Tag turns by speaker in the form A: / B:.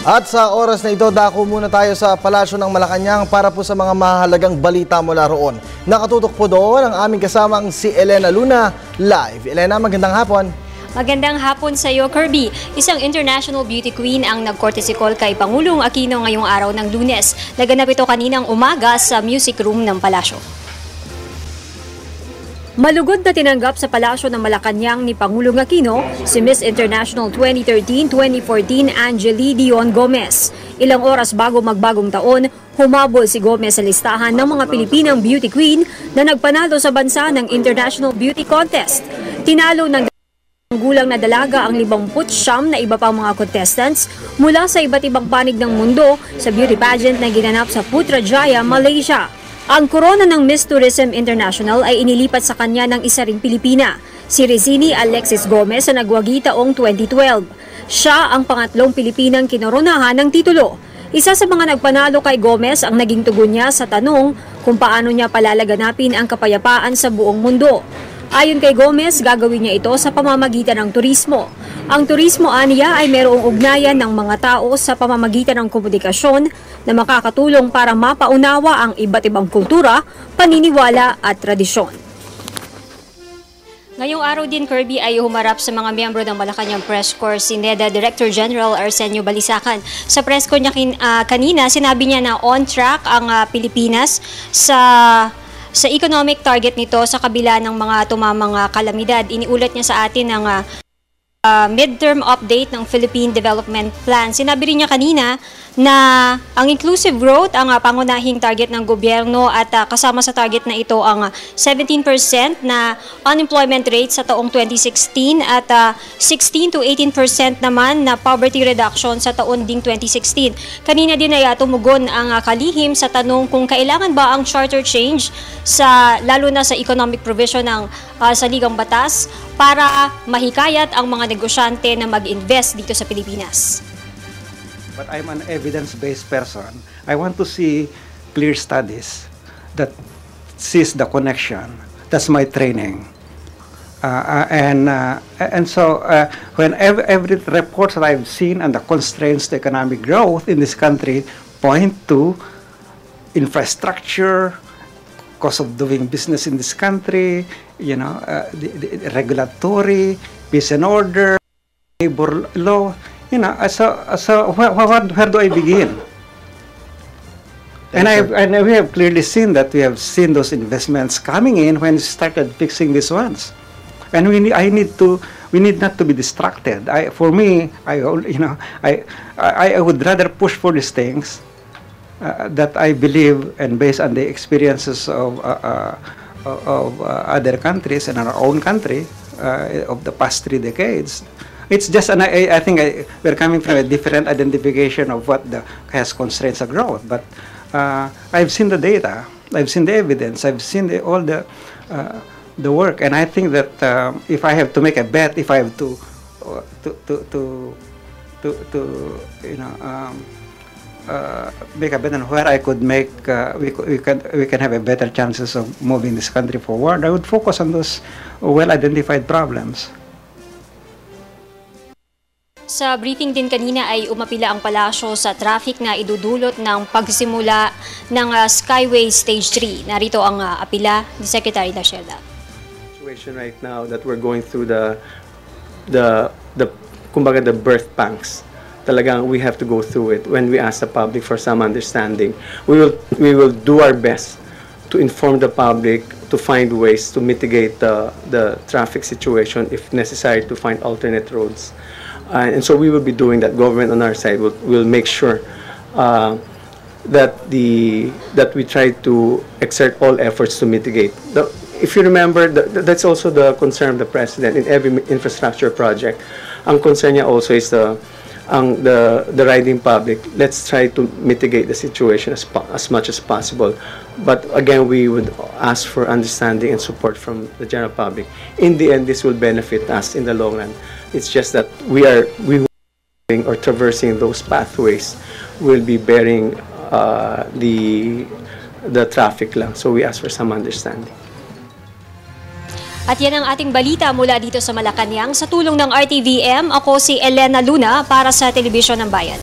A: At sa oras na ito, dako muna tayo sa Palasyo ng Malacanang para po sa mga mahalagang balita mula roon. Nakatutok po doon ang aming kasamang si Elena Luna live. Elena, magandang hapon.
B: Magandang hapon sa iyo, Kirby. Isang international beauty queen ang nagkortesikol kay Pangulong Aquino ngayong araw ng Lunes. Naganap ito kaninang umaga sa music room ng Palasyo. Malugod na tinanggap sa Palasyo ng Malacanang ni Pangulong Aquino si Miss International 2013-2014 Angeli Dion Gomez. Ilang oras bago magbagong taon, humabol si Gomez sa listahan ng mga Pilipinang beauty queen na nagpanalo sa bansa ng International Beauty Contest. Tinalo ng gulang na dalaga ang 59 na iba pang mga contestants mula sa iba't ibang panig ng mundo sa beauty pageant na ginanap sa Putrajaya, Malaysia. Ang korona ng Miss Tourism International ay inilipat sa kanya ng isa ring Pilipina, si Rezini Alexis Gomez sa nagwagi taong 2012. Siya ang pangatlong Pilipinang kinoronahan ng titulo. Isa sa mga nagpanalo kay Gomez ang naging tugon niya sa tanong kung paano niya palalaganapin ang kapayapaan sa buong mundo. Ayon kay Gomez, gagawin niya ito sa pamamagitan ng turismo. Ang turismo aniya ay mayroong ugnayan ng mga tao sa pamamagitan ng komunikasyon na makakatulong para mapaunawa ang iba't ibang kultura, paniniwala at tradisyon. Ngayong araw din, Kirby, ay humarap sa mga miyembro ng Malacanang Press Corps si NEDA Director General Arsenio Balisacan. Sa press corps niya kanina, sinabi niya na on track ang Pilipinas sa economic target nito sa kabila ng mga tumamang kalamidad. Iniulat niya sa atin ang midterm update ng Philippine Development Plan. Sinabi rin niya kanina na ang inclusive growth ang pangunahing target ng gobyerno at kasama sa target na ito ang 17% na unemployment rate sa taong 2016 at 16 to 18% naman na poverty reduction sa taon ding 2016. Kanina din ay tumugon ang kalihim sa tanong kung kailangan ba ang charter change lalo na sa economic provision ng saligang batas para mahikayat ang mga negosyante na mag-invest dito sa Pilipinas.
C: But I'm an evidence-based person. I want to see clear studies that sees the connection. That's my training. And so when every report that I've seen and the constraints to economic growth in this country point to infrastructure, cost of doing business in this country, you know, the regulatory, peace and order, labor law, you know, so where do I begin? And we have clearly seen that we have seen those investments coming in when we started fixing these ones, and we need not to be distracted. I would rather push for these things that I believe, and based on the experiences of other countries and our own country of the past 3 decades. It's just, I think we're coming from a different identification of what has constraints of growth. But I've seen the data, I've seen the evidence, I've seen all the work, and I think that if I have to make a bet, if I have to make a bet on where I could make we can have a better chances of moving this country forward, I would focus on those well-identified problems.
B: Sa briefing din kanina ay umapila ang palasyo sa traffic na idudulot ng pagsimula ng Skyway Stage 3. Narito ang apila ni Secretary Lacerda.
D: Situation right now that we're going through kumbaga the birth pangs. Talagang we have to go through it. When we ask the public for some understanding, we will do our best to inform the public, to find ways to mitigate the traffic situation if necessary, to find alternate roads. And so we will be doing that. Government on our side will make sure that we try to exert all efforts to mitigate. If you remember, that's also the concern of the President in every infrastructure project. Ang concern niya also is the riding public. Let's try to mitigate the situation as much as possible. But again, we would ask for understanding and support from the general public. In the end, this will benefit us in the long run. It's just that we or traversing those pathways will be bearing the traffic lang. So we ask for some understanding.
B: At yan ang ating balita mula dito sa Malacanang. Sa tulong ng RTVM, ako si Elena Luna para sa Telebisyon ng Bayan.